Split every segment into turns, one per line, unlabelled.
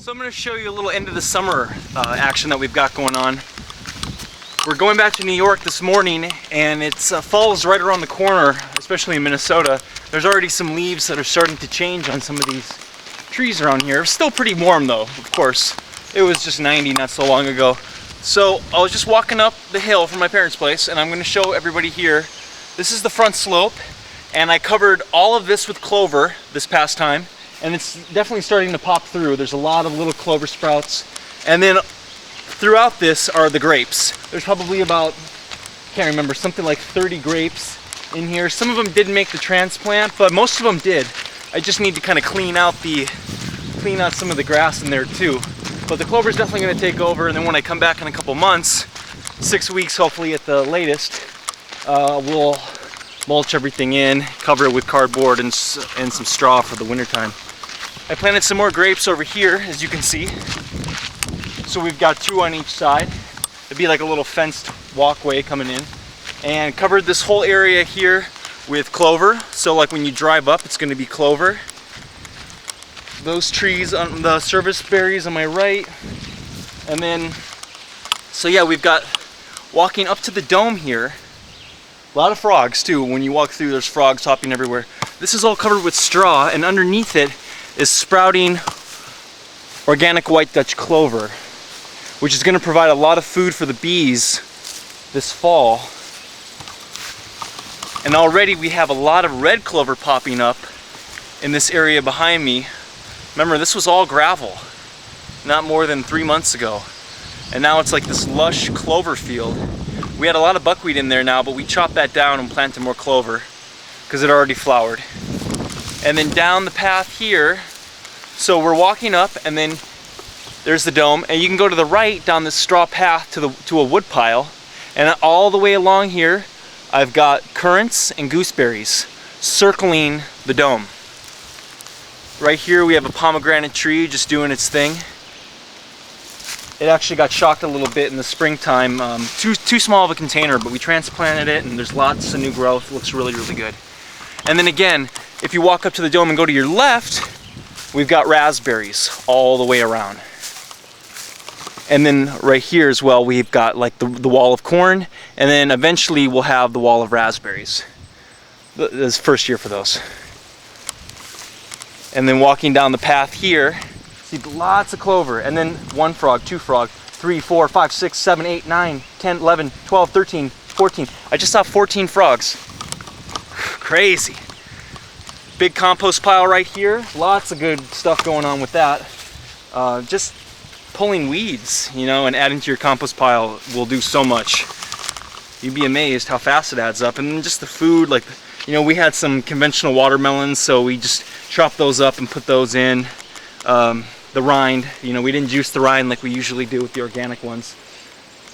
So I'm going to show you a little end of the summer action that we've got going on. We're going back to New York this morning, and it's fall's right around the corner, especially in Minnesota. There's already some leaves that are starting to change on some of these trees around here. It's still pretty warm though, of course. It was just 90 not so long ago. So I was just walking up the hill from my parents' place, and I'm going to show everybody here. This is the front slope, and I covered all of this with clover this past time. And it's definitely starting to pop through. There's a lot of little clover sprouts. And then throughout this are the grapes. There's probably about, can't remember, something like 30 grapes in here. Some of them didn't make the transplant, but most of them did. I just need to kind of clean out some of the grass in there too. But the clover is definitely going to take over, and then when I come back in a couple months, 6 weeks hopefully at the latest, we'll mulch everything in, cover it with cardboard and some straw for the wintertime. I planted some more grapes over here, as you can see. So we've got 2 on each side. It'd be like a little fenced walkway coming in. And covered this whole area here with clover. So like when you drive up, it's going to be clover. Those trees on the service berries on my right. And then, so yeah, we've got, walking up to the dome here, a lot of frogs too. When you walk through, there's frogs hopping everywhere. This is all covered with straw, and underneath it is sprouting organic white Dutch clover, which is going to provide a lot of food for the bees this fall. And already we have a lot of red clover popping up in this area behind me. Remember, this was all gravel not more than 3 months ago, and now it's like this lush clover field. We had a lot of buckwheat in there now, but we chopped that down and planted more clover because it already flowered. And then down the path here, so we're walking up, and then there's the dome, and you can go to the right down this straw path to a wood pile, and all the way along here I've got currants and gooseberries circling the dome. Right here we have a pomegranate tree just doing its thing. It actually got shocked a little bit in the springtime. Too small of a container, but we transplanted it, and there's lots of new growth. It looks really, really good. And then again, if you walk up to the dome and go to your left, we've got raspberries all the way around. And then right here as well, we've got like the wall of corn, and then eventually we'll have the wall of raspberries. This is first year for those. And then walking down the path here, see lots of clover, and then 1 frog, 2 frog, 3, 4, 5, 6, 7, 8, 9, 10, 11, 12, 13, 14. I just saw 14 frogs. Crazy. Big compost pile right here. Lots of good stuff going on with that. Just pulling weeds, you know, and adding to your compost pile will do so much. You'd be amazed how fast it adds up. And then just the food, like, you know, we had some conventional watermelons, so we just chopped those up and put those in. The rind, you know, we didn't juice the rind like we usually do with the organic ones.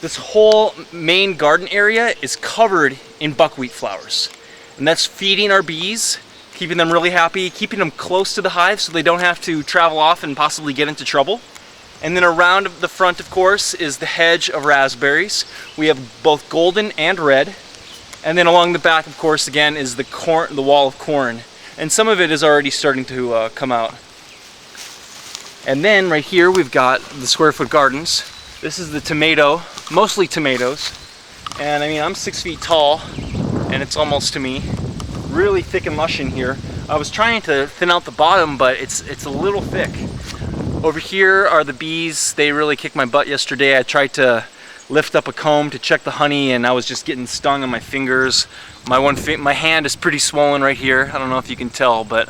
This whole main garden area is covered in buckwheat flowers, and that's feeding our bees, keeping them really happy, keeping them close to the hive so they don't have to travel off and possibly get into trouble. And then around the front, of course, is the hedge of raspberries. We have both golden and red. And then along the back, of course, again, is the wall of corn, and some of it is already starting to come out. And then right here we've got the square foot gardens. This is the tomato, mostly tomatoes. And I mean, I'm 6 feet tall, and it's almost to me. Really thick and lush in here. I was trying to thin out the bottom, but it's a little thick. Over here are the bees. They really kicked my butt yesterday. I tried to lift up a comb to check the honey, and I was just getting stung on my fingers. My hand is pretty swollen right here. I don't know if you can tell, but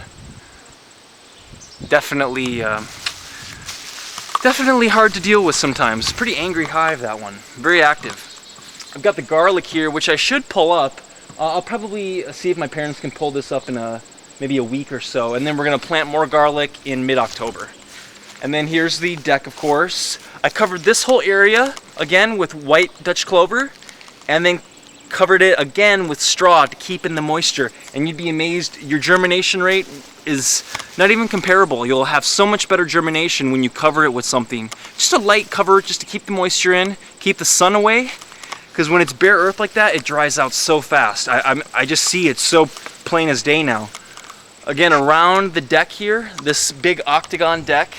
definitely hard to deal with sometimes. Pretty angry hive, that one. Very active. I've got the garlic here, which I should pull up. I'll probably see if my parents can pull this up in maybe a week or so, and then we're gonna plant more garlic in mid-October. And then here's the deck, of course. I covered this whole area again with white Dutch clover, and then covered it again with straw to keep in the moisture. And you'd be amazed, your germination rate is not even comparable. You'll have so much better germination when you cover it with something. Just a light cover, just to keep the moisture in, keep the sun away, because when it's bare earth like that, it dries out so fast. I just see it so plain as day now. Again, around the deck here, this big octagon deck,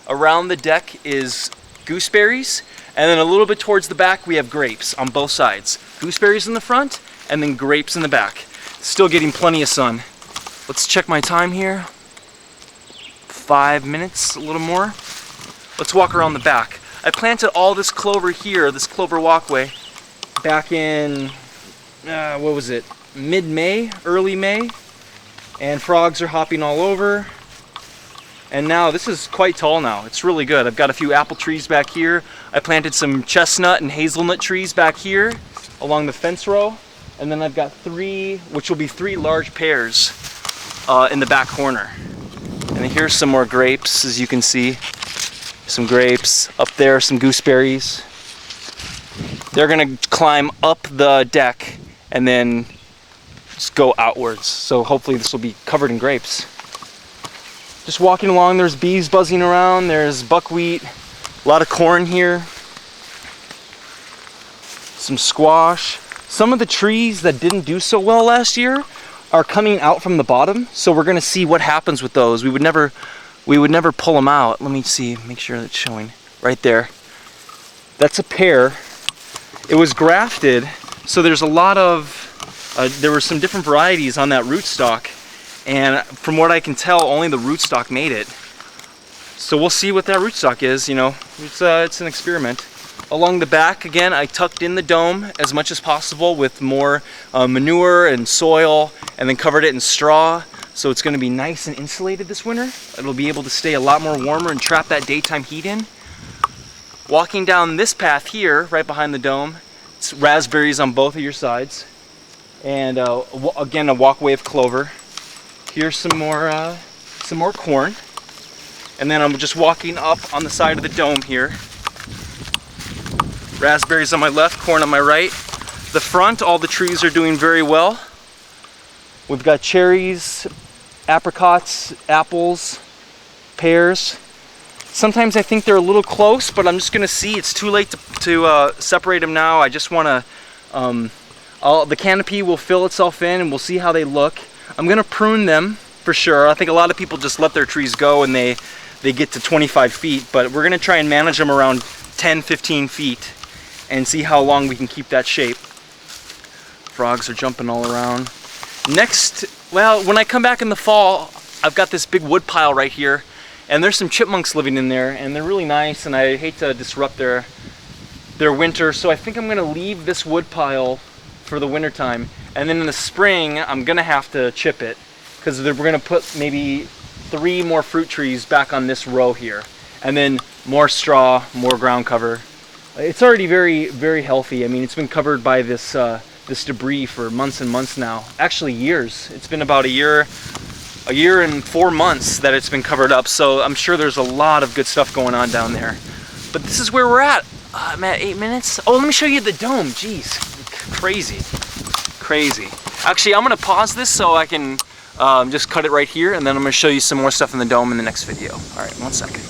Around the deck is gooseberries, and then a little bit towards the back we have grapes on both sides. Gooseberries in the front, and then grapes in the back. Still getting plenty of sun. Let's check my time here. 5 minutes, a little more. Let's walk around the back. I planted all this clover here, this clover walkway, back in, what was it, mid-May, early May, and frogs are hopping all over. And now this is quite tall now. It's really good. I've got a few apple trees back here. I planted some chestnut and hazelnut trees back here along the fence row. And then I've got 3, which will be 3 large pears in the back corner. And then here's some more grapes, as you can see. Some grapes. Up there, some gooseberries. They're gonna climb up the deck and then just go outwards. So hopefully this will be covered in grapes. Just walking along, there's bees buzzing around, there's buckwheat, a lot of corn here, some squash. Some of the trees that didn't do so well last year are coming out from the bottom, so we're gonna see what happens with those. We would never pull them out. Let me see, make sure it's showing. Right there. That's a pear. It was grafted, so there's a lot of, there were some different varieties on that rootstock. And from what I can tell, only the rootstock made it. So we'll see what that rootstock is, you know. It's an experiment. Along the back, again, I tucked in the dome as much as possible with more manure and soil, and then covered it in straw. So it's going to be nice and insulated this winter. It'll be able to stay a lot more warmer and trap that daytime heat in. Walking down this path here, right behind the dome, it's raspberries on both of your sides. And again, a walkway of clover. Here's some more corn, and then I'm just walking up on the side of the dome here. Raspberries on my left, corn on my right. The front, all the trees are doing very well. We've got cherries, apricots, apples, pears. Sometimes I think they're a little close, but I'm just gonna see. It's too late to separate them now. I just wanna, the canopy will fill itself in, and we'll see how they look. I'm gonna prune them for sure. I think a lot of people just let their trees go and they get to 25 feet, but we're gonna try and manage them around 10-15 feet and see how long we can keep that shape. Frogs are jumping all around. Next, well, when I come back in the fall, I've got this big wood pile right here, and there's some chipmunks living in there, and they're really nice, and I hate to disrupt their winter, so I think I'm gonna leave this wood pile for the winter time. And then in the spring, I'm gonna have to chip it, because we're gonna put maybe 3 more fruit trees back on this row here, and then more straw, more ground cover. It's already very, very healthy. I mean, it's been covered by this this debris for months and months now. Actually, years. It's been about a year and 4 months that it's been covered up. So I'm sure there's a lot of good stuff going on down there. But this is where we're at. I'm at 8 minutes. Oh, let me show you the dome. Jeez, crazy. Crazy. Actually, I'm gonna pause this so I can just cut it right here, and then I'm gonna show you some more stuff in the dome in the next video. All right, 1 second.